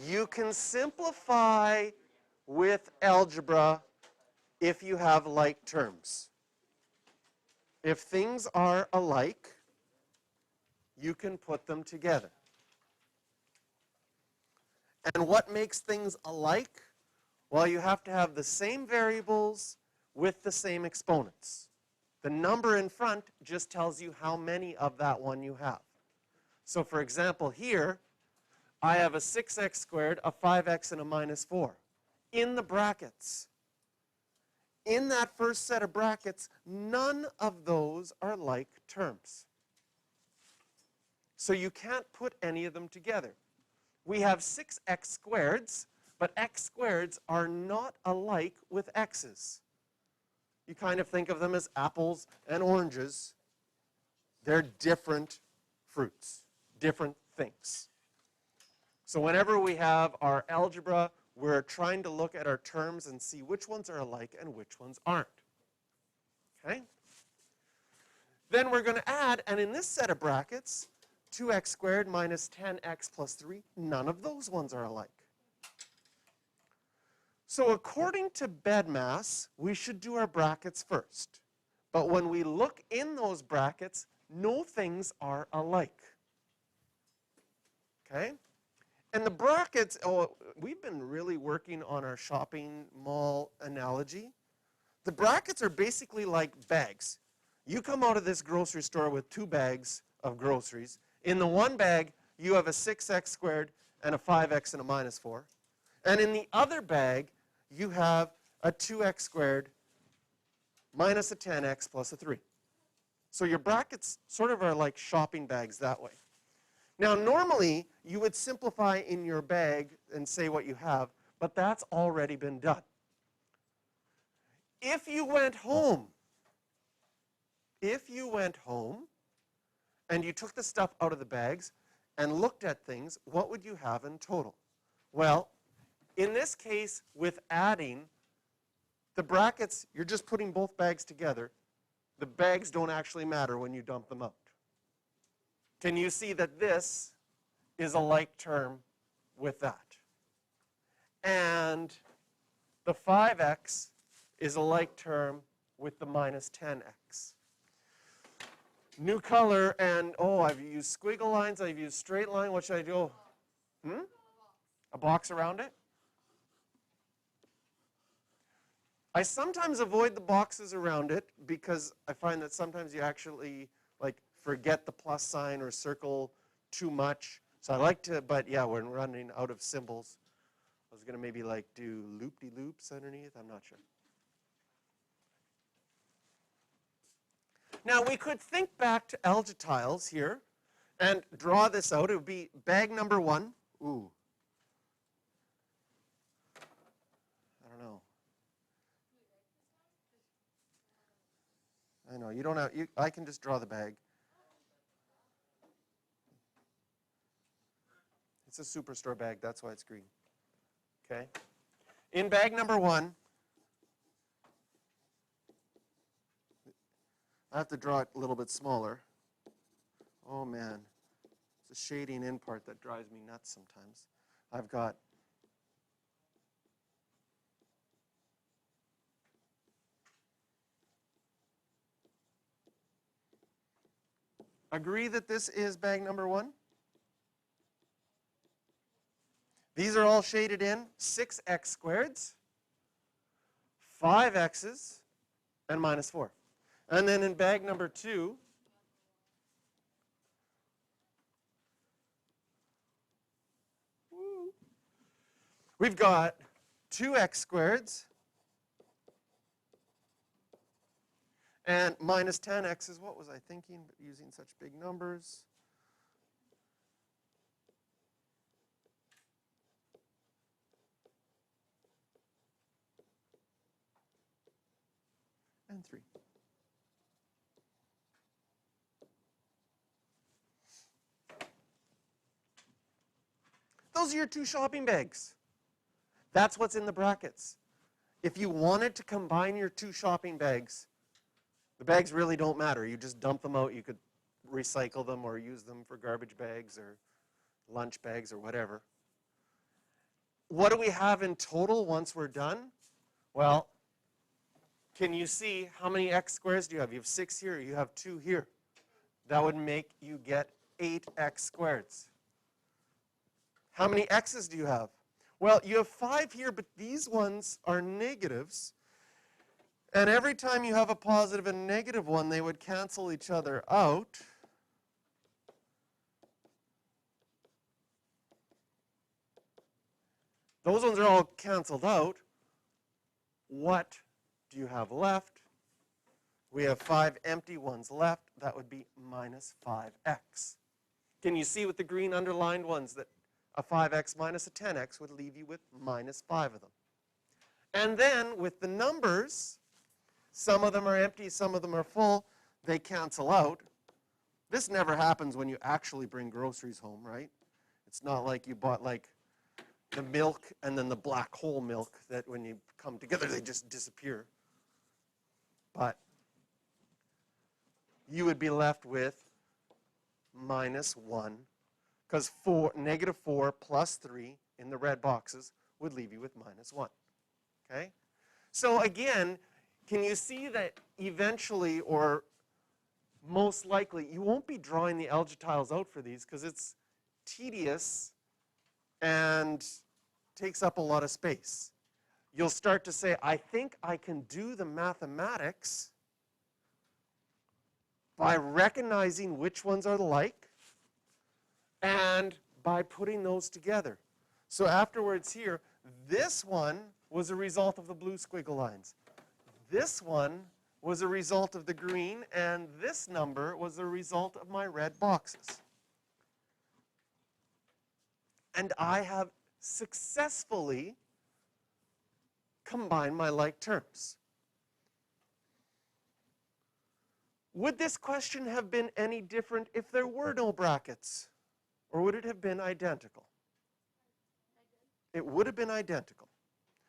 You can simplify with algebra if you have like terms. If things are alike, you can put them together. And what makes things alike? Well, you have to have the same variables with the same exponents. The number in front just tells you how many of that one you have. So for example, here, I have a 6x squared, a 5x, and a minus 4 in the brackets. In that first set of brackets, none of those are like terms. So you can't put any of them together. We have 6x squareds, but x squareds are not alike with x's. You kind of think of them as apples and oranges. They're different fruits, different things. So whenever we have our algebra, we're trying to look at our terms and see which ones are alike and which ones aren't. Okay? Then we're going to add, and in this set of brackets, 2x squared minus 10x plus 3, none of those ones are alike. So according to BEDMAS, we should do our brackets first. But when we look in those brackets, no things are alike. Okay? And the brackets, we've been really working on our shopping mall analogy. The brackets are basically like bags. You come out of this grocery store with 2 bags of groceries. In the one bag, you have a 6x squared and a 5x and a minus 4. And in the other bag, you have a 2x squared minus a 10x plus a 3. So your brackets sort of are like shopping bags that way. Now, normally, you would simplify in your bag and say what you have, but that's already been done. If you went home and you took the stuff out of the bags and looked at things, what would you have in total? Well, in this case, with adding, the brackets, you're just putting both bags together. The bags don't actually matter when you dump them out. Can you see that this is a like term with that? And the 5x is a like term with the minus 10x. New color, and I've used squiggle lines, I've used straight line. What should I do? A box around it? I sometimes avoid the boxes around it because I find that sometimes you actually forget the plus sign or circle too much. So I like to, but yeah, when we're running out of symbols, I was going to maybe do loop-de-loops underneath. I'm not sure. Now we could think back to algetiles here and draw this out. It would be bag number 1. Ooh. I don't know. I know, you don't have, I can just draw the bag. It's a Superstore bag, that's why it's green. Okay? In bag number 1, I have to draw it a little bit smaller. Oh man, it's the shading in part that drives me nuts sometimes. I've got agree that this is bag number 1? These are all shaded in, 6x squareds, 5x's, and minus 4. And then in bag number 2, we've got 2x squareds and minus 10x's. What was I thinking using such big numbers? And 3. Those are your 2 shopping bags. That's what's in the brackets. If you wanted to combine your 2 shopping bags, the bags really don't matter. You just dump them out. You could recycle them or use them for garbage bags or lunch bags or whatever. What do we have in total once we're done? Well, can you see how many x squares do you have? You have 6 here, you have 2 here. That would make you get 8x squareds. How many x's do you have? Well, you have 5 here, but these ones are negatives. And every time you have a positive and negative one, they would cancel each other out. Those ones are all canceled out. What do you have left? We have 5 empty ones left. That would be minus 5x. Can you see with the green underlined ones that a 5x minus a 10x would leave you with minus 5 of them? And then with the numbers, some of them are empty, some of them are full. They cancel out. This never happens when you actually bring groceries home, right? It's not like you bought like the milk and then the black hole milk that when you come together they just disappear. But you would be left with minus 1 because negative 4 plus 3 in the red boxes would leave you with minus 1. Okay? So again, can you see that eventually or most likely you won't be drawing the algebra tiles out for these because it's tedious and takes up a lot of space. You'll start to say, I think I can do the mathematics by recognizing which ones are like and by putting those together. So afterwards here, this one was a result of the blue squiggle lines. This one was a result of the green, and this number was a result of my red boxes. And I have successfully combined my like terms. Would this question have been any different if there were no brackets? Or would it have been identical? It would have been identical.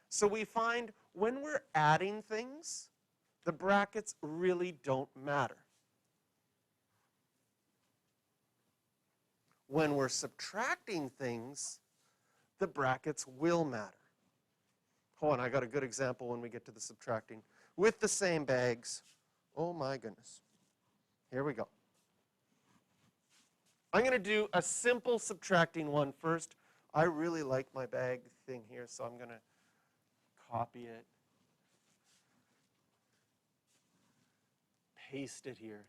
So we find when we're adding things, the brackets really don't matter. When we're subtracting things, the brackets will matter. Hold on, I got a good example when we get to the subtracting. With the same bags, oh my goodness. Here we go. I'm going to do a simple subtracting one first. I really like my bag thing here, so I'm going to copy it, paste it here.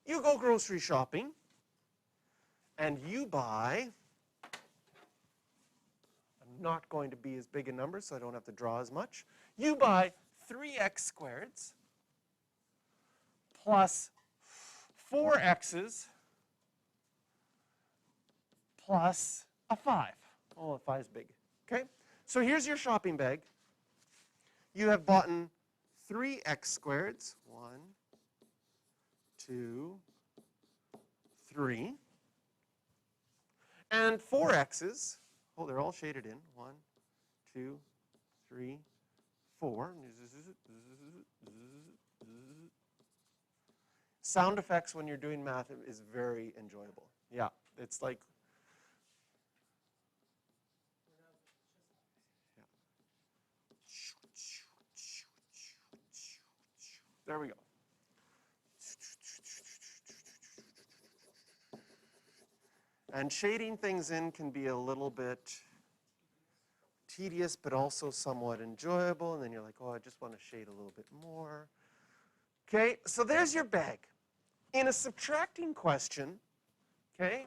You go grocery shopping, and you buy, I'm not going to be as big a number, so I don't have to draw as much. You buy 3x squareds plus 4x's plus a 5. Oh, a 5 is big. Okay? So here's your shopping bag. You have bought 3x squareds. 1, 2, 3. And 4x's. Oh, they're all shaded in. 1, 2, 3, 4. Sound effects when you're doing math is very enjoyable. Yeah, it's like. There we go. And shading things in can be a little bit tedious, but also somewhat enjoyable. And then you're like, oh, I just want to shade a little bit more. Okay, so there's your bag. In a subtracting question, okay,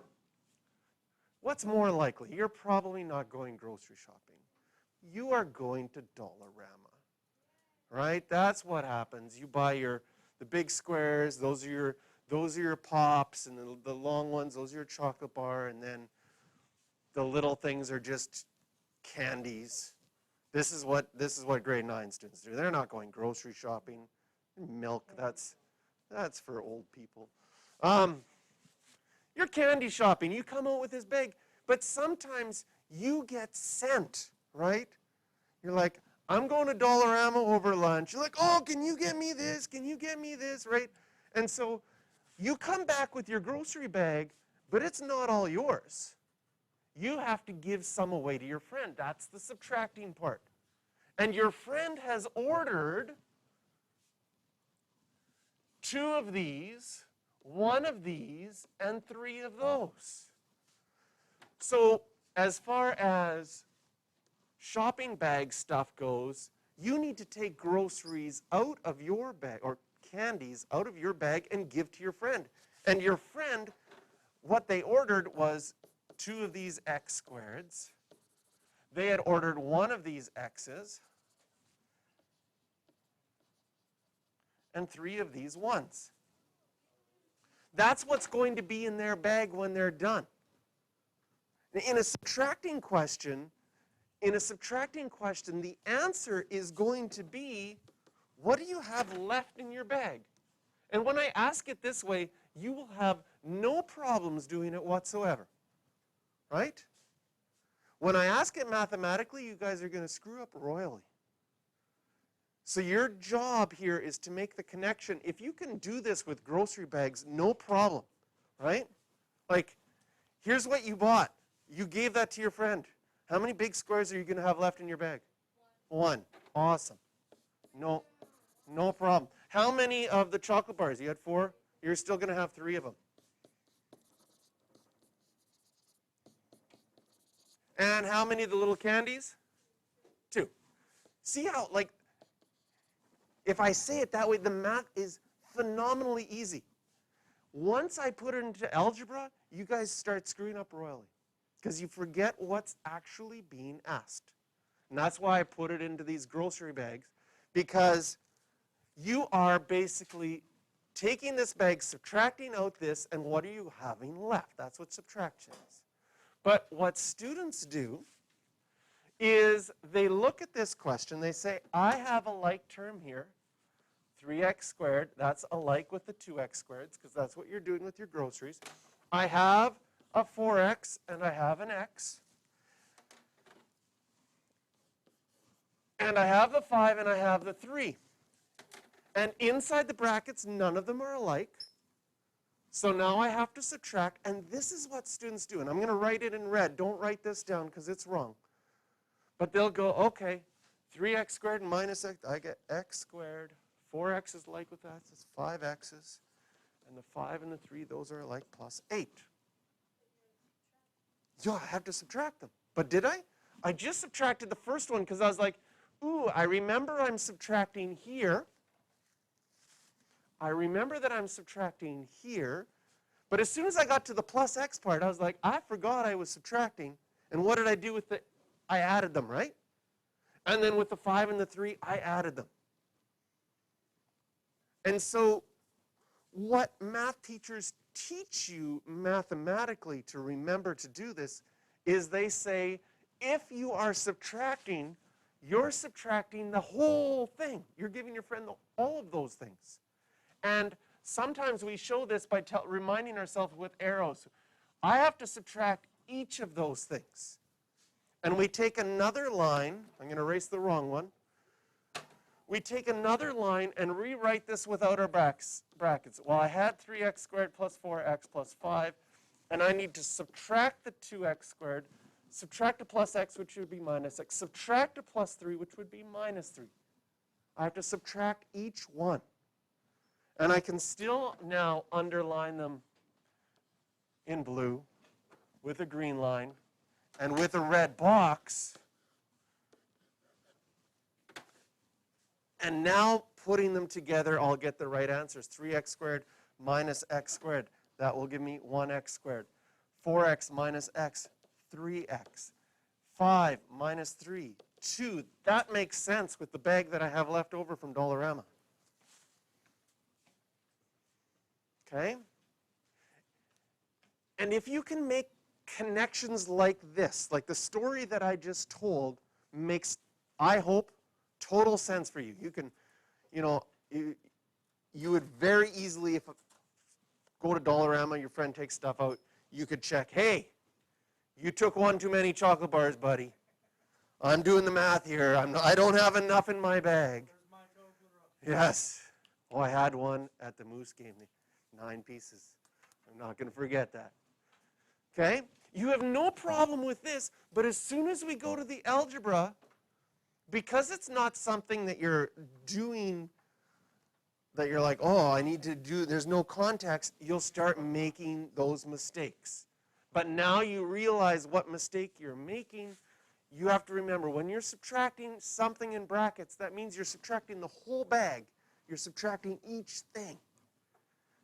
what's more likely? You're probably not going grocery shopping. You are going to Dollarama, right? That's what happens. You buy the big squares. Those are your pops, and the long ones. Those are your chocolate bar, and then the little things are just candies. This is what grade 9 students do. They're not going grocery shopping. Milk, that's for old people. You're candy shopping. You come out with this bag, but sometimes you get sent, right? You're like, I'm going to Dollarama over lunch. You're like, oh, can you get me this? Can you get me this, right? And so you come back with your grocery bag, but it's not all yours. You have to give some away to your friend. That's the subtracting part. And your friend has ordered 2 of these, 1 of these, and 3 of those. So as far as shopping bag stuff goes, you need to take groceries out of your bag, or candies out of your bag, and give to your friend. And your friend, what they ordered was 2 of these x squareds. They had ordered 1 of these x's and 3 of these 1s. That's what's going to be in their bag when they're done. In a subtracting question, the answer is going to be, what do you have left in your bag? And when I ask it this way, you will have no problems doing it whatsoever. Right? When I ask it mathematically, you guys are going to screw up royally. So your job here is to make the connection. If you can do this with grocery bags, no problem. Right? Like, here's what you bought. You gave that to your friend. How many big squares are you going to have left in your bag? 1. Awesome. No problem. How many of the chocolate bars? You had 4? You're still going to have 3 of them. And how many of the little candies? 2. See how, like, if I say it that way, the math is phenomenally easy. Once I put it into algebra, you guys start screwing up royally, because you forget what's actually being asked. And that's why I put it into these grocery bags, because you are basically taking this bag, subtracting out this, and what are you having left? That's what subtraction is. But what students do is they look at this question, they say, I have a like term here, 3x squared, that's alike with the 2x squareds, because that's what you're doing with your groceries. I have a 4x and I have an x. And I have the 5 and I have the 3. And inside the brackets, none of them are alike. So now I have to subtract, and this is what students do. And I'm going to write it in red. Don't write this down because it's wrong. But they'll go, okay, 3x squared minus x, I get x squared. 4x is like with that, so it's 5x's. And the 5 and the 3, those are alike, plus 8. Yeah, I have to subtract them. But did I? I just subtracted the first one because I was like, ooh, I remember I'm subtracting here. I remember that I'm subtracting here. But as soon as I got to the plus x part, I was like, I forgot I was subtracting. And what did I do with the, I added them, right? And then with the 5 and the 3, I added them. And so what math teachers teach you mathematically to remember to do this is they say, if you are subtracting, you're subtracting the whole thing. You're giving your friend all of those things. And sometimes we show this by reminding ourselves with arrows. I have to subtract each of those things. And we take another line. I'm going to erase the wrong one. We take another line and rewrite this without our brackets. Well, I had 3x squared plus 4x plus 5, and I need to subtract the 2x squared, subtract a plus x, which would be minus x, subtract a plus 3, which would be minus 3. I have to subtract each one. And I can still now underline them in blue with a green line and with a red box. And now putting them together, I'll get the right answers. 3x squared minus x squared. That will give me 1x squared. 4x minus x, 3x. 5 minus 3, 2. That makes sense with the bag that I have left over from Dollarama. Okay? And if you can make connections like this, like the story that I just told, makes, I hope, total sense for you. You can, you would very easily, if go to Dollarama, your friend takes stuff out, you could check, hey, you took one too many chocolate bars, buddy. I'm doing the math here. I don't have enough in my bag. Yes. Oh, I had one at the Moose game. 9 pieces. I'm not going to forget that. Okay? You have no problem with this, but as soon as we go to the algebra, because it's not something that you're doing, that you're like, oh, I need to do, there's no context, you'll start making those mistakes. But now you realize what mistake you're making. You have to remember, when you're subtracting something in brackets, that means you're subtracting the whole bag. You're subtracting each thing.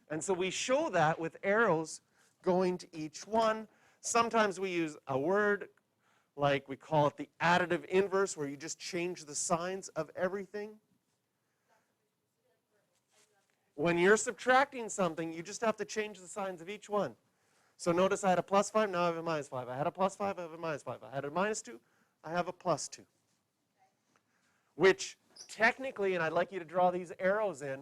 And so we show that with arrows going to each one. Sometimes we use a word, like we call it the additive inverse, where you just change the signs of everything. When you're subtracting something, you just have to change the signs of each one. So notice I had a plus 5, now I have a minus 5. I had a plus 5, I have a minus 5. I had a minus 2, I have a plus 2. Which technically, and I'd like you to draw these arrows in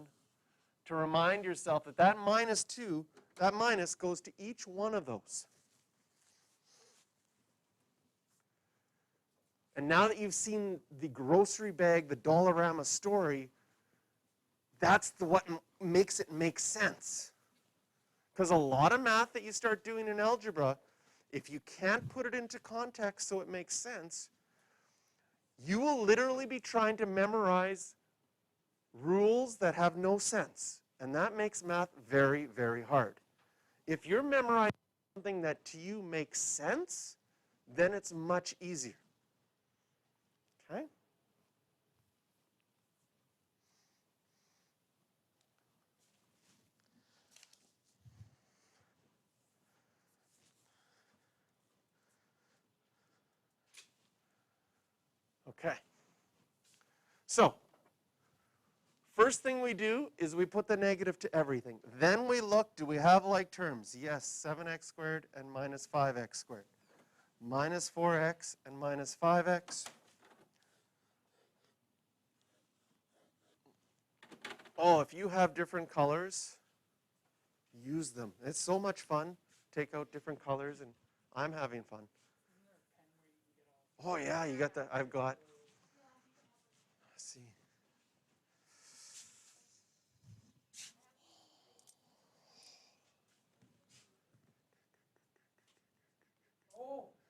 to remind yourself that that minus 2, that minus goes to each one of those. And now that you've seen the grocery bag, the Dollarama story, that's what makes it make sense. Because a lot of math that you start doing in algebra, if you can't put it into context so it makes sense, you will literally be trying to memorize rules that have no sense. And that makes math very, very hard. If you're memorizing something that to you makes sense, then it's much easier. Okay? Okay. So, first thing we do is we put the negative to everything. Then we look, do we have like terms? Yes, 7x squared and minus 5x squared. Minus 4x and minus 5x. Oh, if you have different colors, use them. It's so much fun. Take out different colors, and I'm having fun. Oh, yeah, you got that. I've got. Let's see.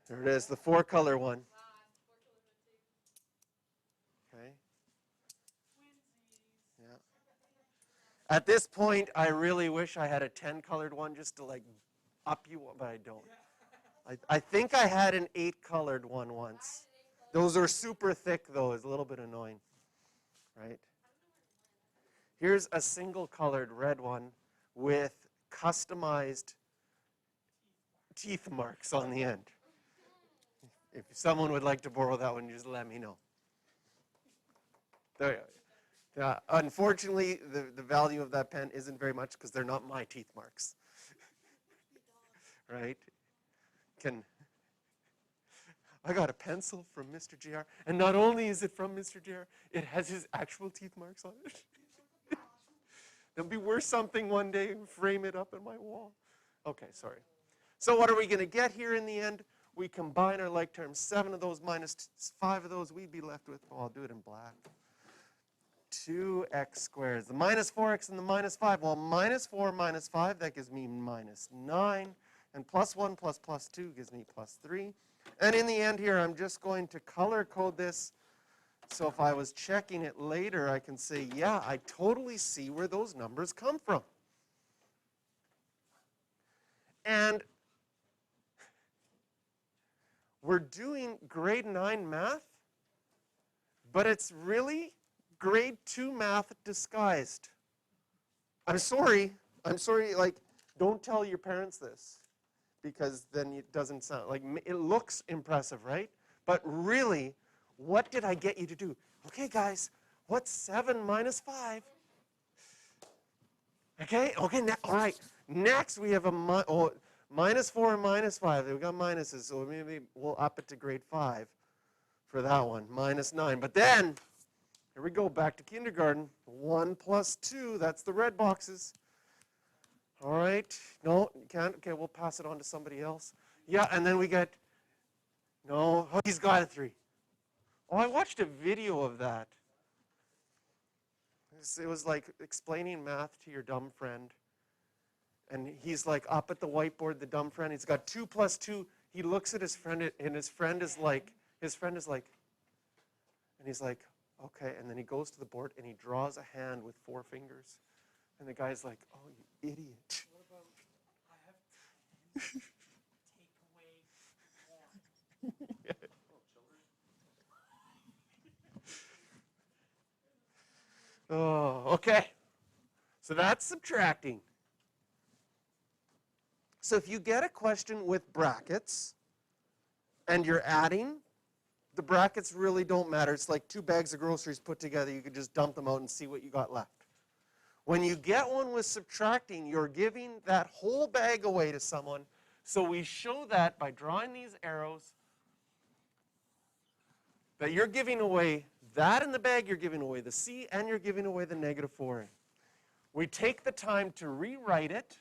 There it is, the 4-color one. Okay. Yeah. At this point, I really wish I had a 10-colored one just to like up you, but I don't. I think I had an 8-colored one once. Those are super thick, though. It's a little bit annoying, right? Here's a single-colored red one with customized teeth marks on the end. If someone would like to borrow that one, just let me know. There you go. Unfortunately, the value of that pen isn't very much because they're not my teeth marks. Right? I got a pencil from Mr. JR, and not only is it from Mr. JR, it has his actual teeth marks on it. There'll be worth something one day and frame it up on my wall. Okay, sorry. So what are we going to get here in the end? We combine our like terms. 7 of those minus 5 of those, we'd be left with, oh, I'll do it in black. 2x squared. The minus 4x and the minus 5. Well, minus 4 minus 5, that gives me minus 9. And plus 1 plus plus 2 gives me plus 3. And in the end here, I'm just going to color code this. So if I was checking it later, I can say, yeah, I totally see where those numbers come from. And we're doing grade 9 math, but it's really grade 2 math disguised. I'm sorry, like, don't tell your parents this, because then it doesn't sound, like, it looks impressive, right? But really, what did I get you to do? Okay, guys, what's 7 minus 5? Okay, all right. Next, we have a minus 4 and minus 5. We got minuses, so maybe we'll up it to grade 5 for that one, minus 9. But then, here we go, back to kindergarten. 1 plus 2, that's the red boxes. All right, no, you can't. Okay, we'll pass it on to somebody else. Yeah, and then we get, no, oh, he's got a 3. Oh, I watched a video of that. It was like explaining math to your dumb friend. And he's like up at the whiteboard, the dumb friend. He's got 2 plus 2. He looks at his friend, and his friend is like, and he's like, okay. And then he goes to the board, and he draws a hand with 4 fingers. And the guy's like, oh, you idiot. What about, I have to take away more? Yeah. Oh, okay. So that's subtracting. So if you get a question with brackets and you're adding, the brackets really don't matter. It's like 2 bags of groceries put together. You could just dump them out and see what you got left. When you get one with subtracting, you're giving that whole bag away to someone. So we show that by drawing these arrows, that you're giving away that in the bag, you're giving away the C, and you're giving away the negative 4A. We take the time to rewrite it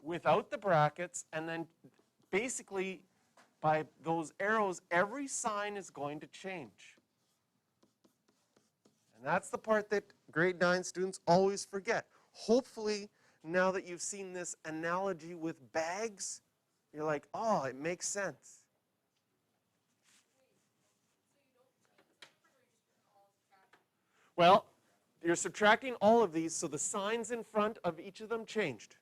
without the brackets, and then basically by those arrows, every sign is going to change. And that's the part that grade 9 students always forget. Hopefully, now that you've seen this analogy with bags, you're like, oh, it makes sense. Well, you're subtracting all of these, so the signs in front of each of them changed.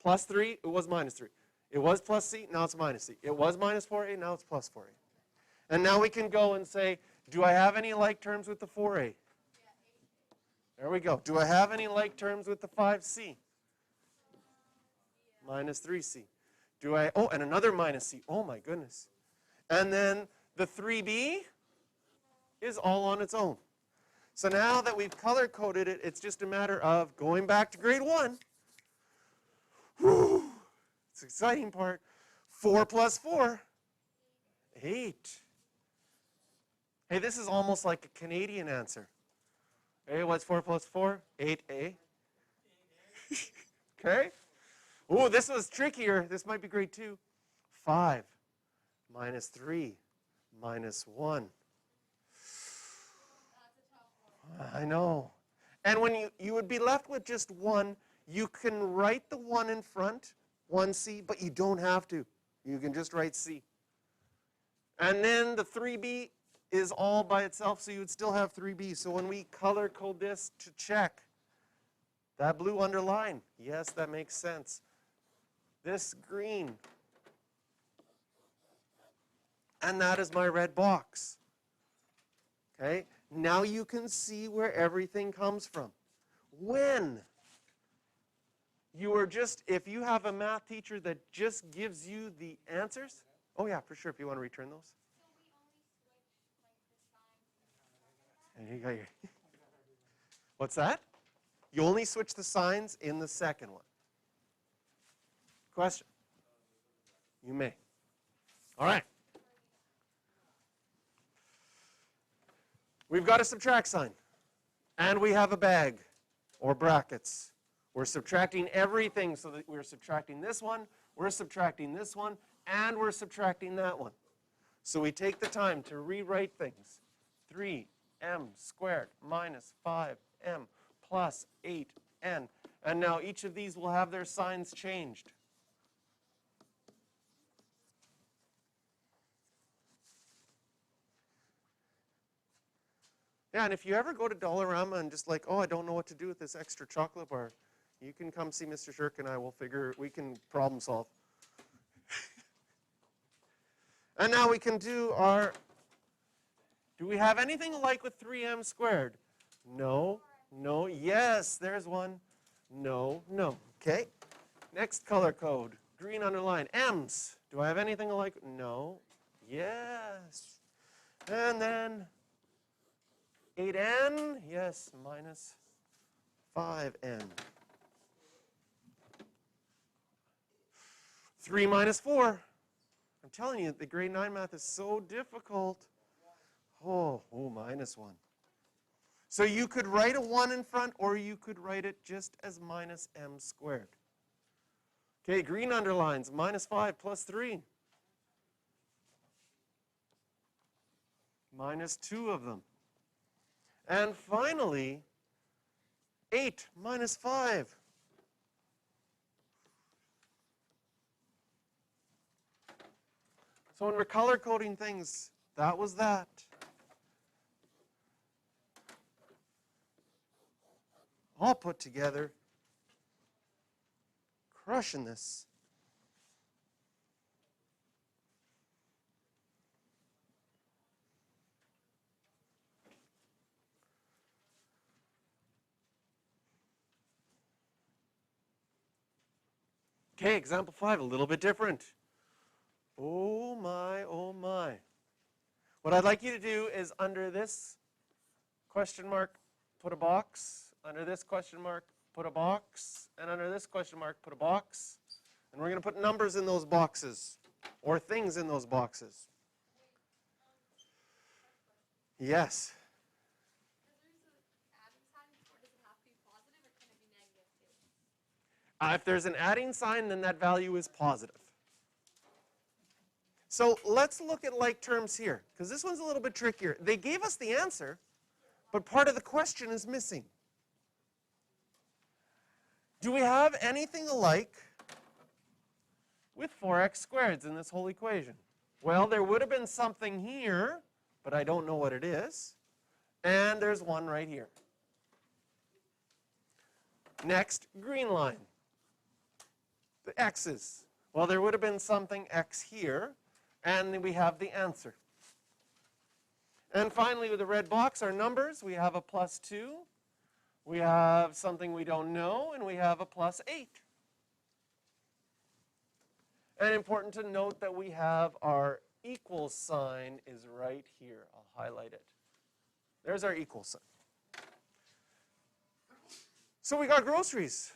Plus 3, it was minus 3. It was plus C, now it's minus C. It was minus 4A, now it's plus 4A. And now we can go and say, do I have any like terms with the 4A? There we go. Do I have any like terms with the 5C? Minus 3C. Do I, oh, and another minus C. Oh my goodness. And then the 3B is all on its own. So now that we've color-coded it, it's just a matter of going back to grade 1. Whew, it's the exciting part. 4 plus 4, 8. Hey, this is almost like a Canadian answer. Hey, what's 4 plus 4? 8A. Okay. Ooh, this was trickier. This might be grade 2. 5 minus 3 minus 1. I know. And when you would be left with just 1, you can write the 1 in front, 1C, but you don't have to. You can just write C. And then the 3B is all by itself, so you would still have 3B. So when we color code this to check, that blue underline, yes, that makes sense. This green, and that is my red box. Okay? Now you can see where everything comes from. When you are just, if you have a math teacher that just gives you the answers, oh yeah, for sure, if you want to return those. There you go. What's that? You only switch the signs in the second one. Question? You may. All right. We've got a subtract sign, and we have a bag, or brackets. We're subtracting everything, so that we're subtracting this one, we're subtracting this one, and we're subtracting that one. So we take the time to rewrite things. 3m squared minus 5m plus 8n. And now each of these will have their signs changed. Yeah, and if you ever go to Dollarama and just like, oh, I don't know what to do with this extra chocolate bar, you can come see Mr. Shirk and I will we can problem solve. And now we can do do we have anything alike with 3m squared? No, no, yes, there's one. No, no, okay. Next color code, green underline, m's. Do I have anything alike? No, yes. And then 8n, yes, minus 5n. 3 minus 4. I'm telling you, the grade 9 math is so difficult. Oh, minus 1. So you could write a 1 in front, or you could write it just as minus m squared. Okay, green underlines, minus 5 plus 3. Minus 2 of them. And finally, 8 minus 5. So when we're color coding things, that was that. All put together. Crushing this. Okay, example 5, a little bit different. Oh my, oh my. What I'd like you to do is under this question mark, put a box. Under this question mark, put a box. And under this question mark, put a box. And we're going to put numbers in those boxes or things in those boxes. Yes. If there's an adding sign, then that value is positive. So let's look at like terms here, because this one's a little bit trickier. They gave us the answer, but part of the question is missing. Do we have anything alike with 4x squareds in this whole equation? Well, there would have been something here, but I don't know what it is. And there's one right here. Next, green line. The x's. Well, there would have been something x here, and then we have the answer. And finally, with the red box, our numbers, we have a +2, we have something we don't know, and we have a +8. And important to note that we have our equal sign is right here. I'll highlight it. There's our equal sign. So we got groceries.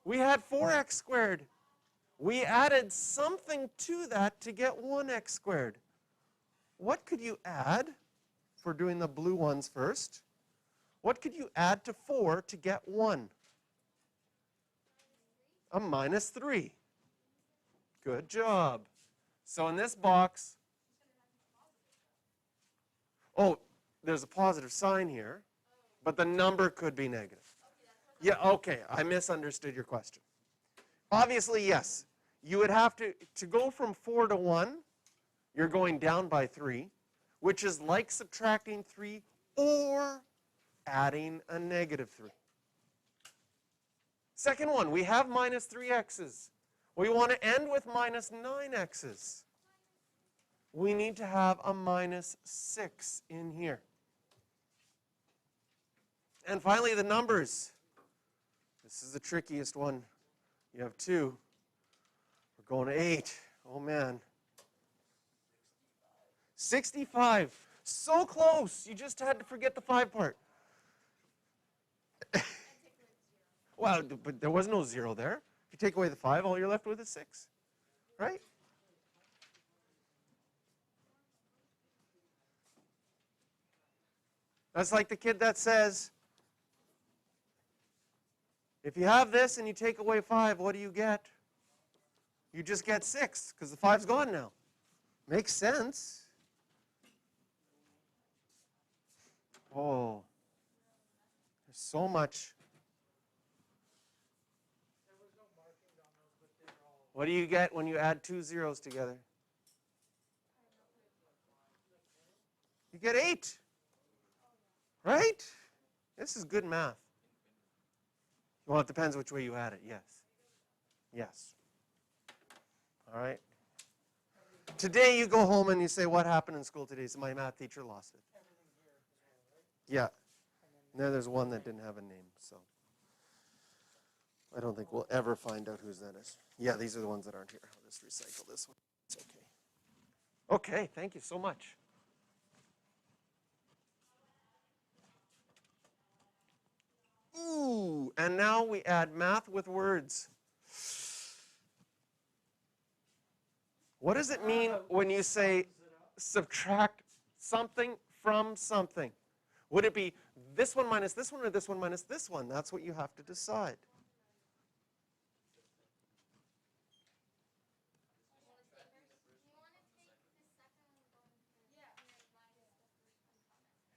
We had 4x squared. We added something to that to get 1x squared. What could you add, for doing the blue ones first, what could you add to 4 to get 1? A -3. Good job. So in this box, oh, there's a positive sign here, but the number could be negative. Yeah, okay, I misunderstood your question. Obviously, yes. You would have to go from 4 to 1, you're going down by 3, which is like subtracting 3 or adding a -3. Second one, we have -3x's. We want to end with -9x's. We need to have a -6 in here. And finally, the numbers. This is the trickiest one. You have 2. We're going to 8. Oh, man. 65. So close. You just had to forget the 5 part. Well, but there was no 0 there. If you take away the 5, all you're left with is 6. Right? That's like the kid that says, if you have this and you take away 5, what do you get? You just get 6, because the 5's gone now. Makes sense. Oh, there's so much. What do you get when you add 2 zeros together? You get 8. Right? This is good math. Well, it depends which way you add it, yes. Yes. All right. Today you go home and you say, what happened in school today? So my math teacher lost it. Yeah. And then there's one that didn't have a name, so I don't think we'll ever find out whose that is. Yeah, these are the ones that aren't here. I'll just recycle this one. It's okay. Okay, thank you so much. Ooh, and now we add math with words. What does it mean when you say subtract something from something? Would it be this one minus this one or this one minus this one? That's what you have to decide.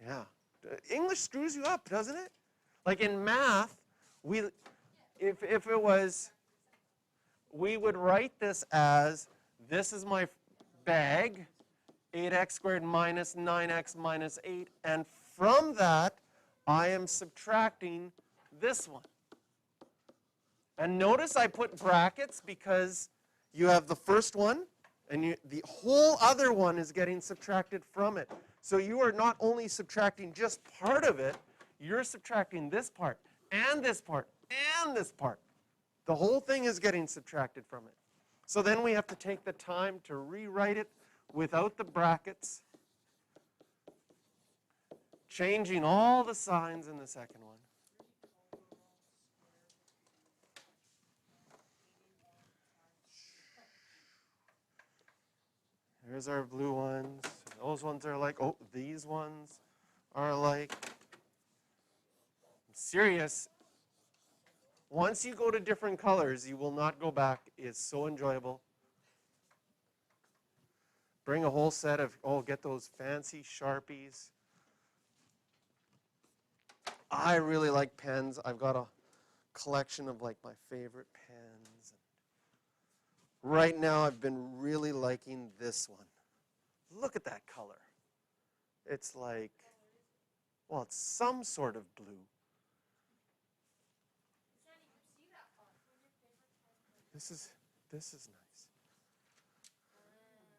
Yeah. English screws you up, doesn't it? Like in math, if it was, we would write this as, this is my bag, 8x squared minus 9x minus 8, and from that, I am subtracting this one. And notice I put brackets because you have the first one, and the whole other one is getting subtracted from it. So you are not only subtracting just part of it, you're subtracting this part, and this part, and this part. The whole thing is getting subtracted from it. So then we have to take the time to rewrite it without the brackets, changing all the signs in the second one. Here's our blue ones. Those ones are like, oh, these ones are like. I'm serious. Once you go to different colors, you will not go back. It's so enjoyable. Bring a whole set of, oh, get those fancy Sharpies. I really like pens. I've got a collection of like my favorite pens. Right now, I've been really liking this one. Look at that color. It's like, well, it's some sort of blue. This is nice.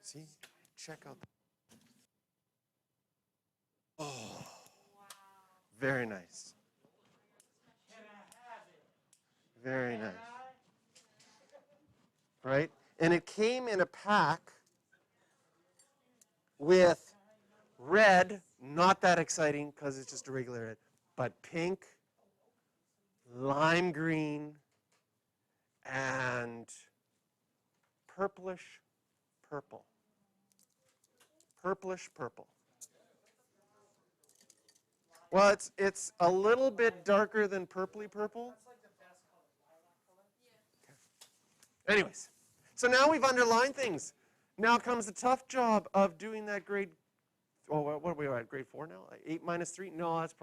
See, check out. Oh, very nice. Very nice. Right? And it came in a pack with red, not that exciting because it's just a regular red, but pink, lime green, and purplish purple. Purplish purple. Well, it's a little bit darker than purpley purple. Anyways, so now we've underlined things. Now comes the tough job of doing that grade, oh, what are we at, grade 4 now? 8 minus 3? No, that's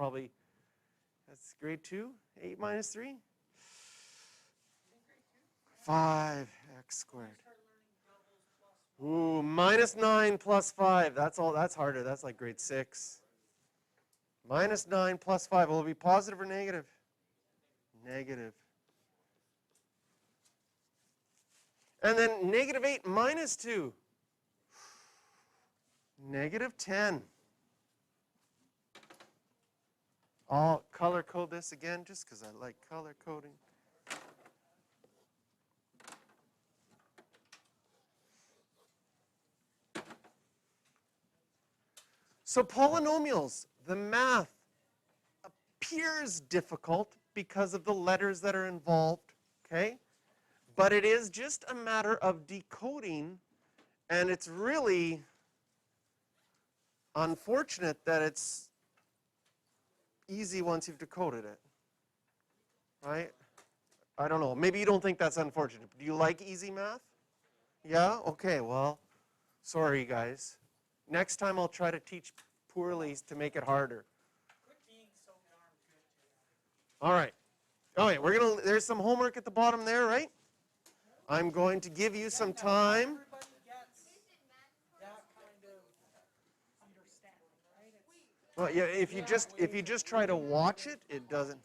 grade 2, 8 minus 3? 5x squared. Ooh, minus 9 plus 5, that's harder, that's like grade 6. Minus 9 plus 5, will it be positive or negative? Negative. And then negative 8 minus 2. Negative 10. I'll color code this again just because I like color coding. So polynomials, the math appears difficult because of the letters that are involved, okay? But it is just a matter of decoding, and it's really unfortunate that it's easy once you've decoded it, right? I don't know. Maybe you don't think that's unfortunate. Do you like easy math? Yeah? Okay, well, sorry, guys. Next time I'll try to teach poorly to make it harder. Quit being so darn good. All right. Okay, there's some homework at the bottom there, right? I'm going to give you some time. Everybody gets that kind of understanding, right? Well, yeah, if you just try to watch it, it doesn't.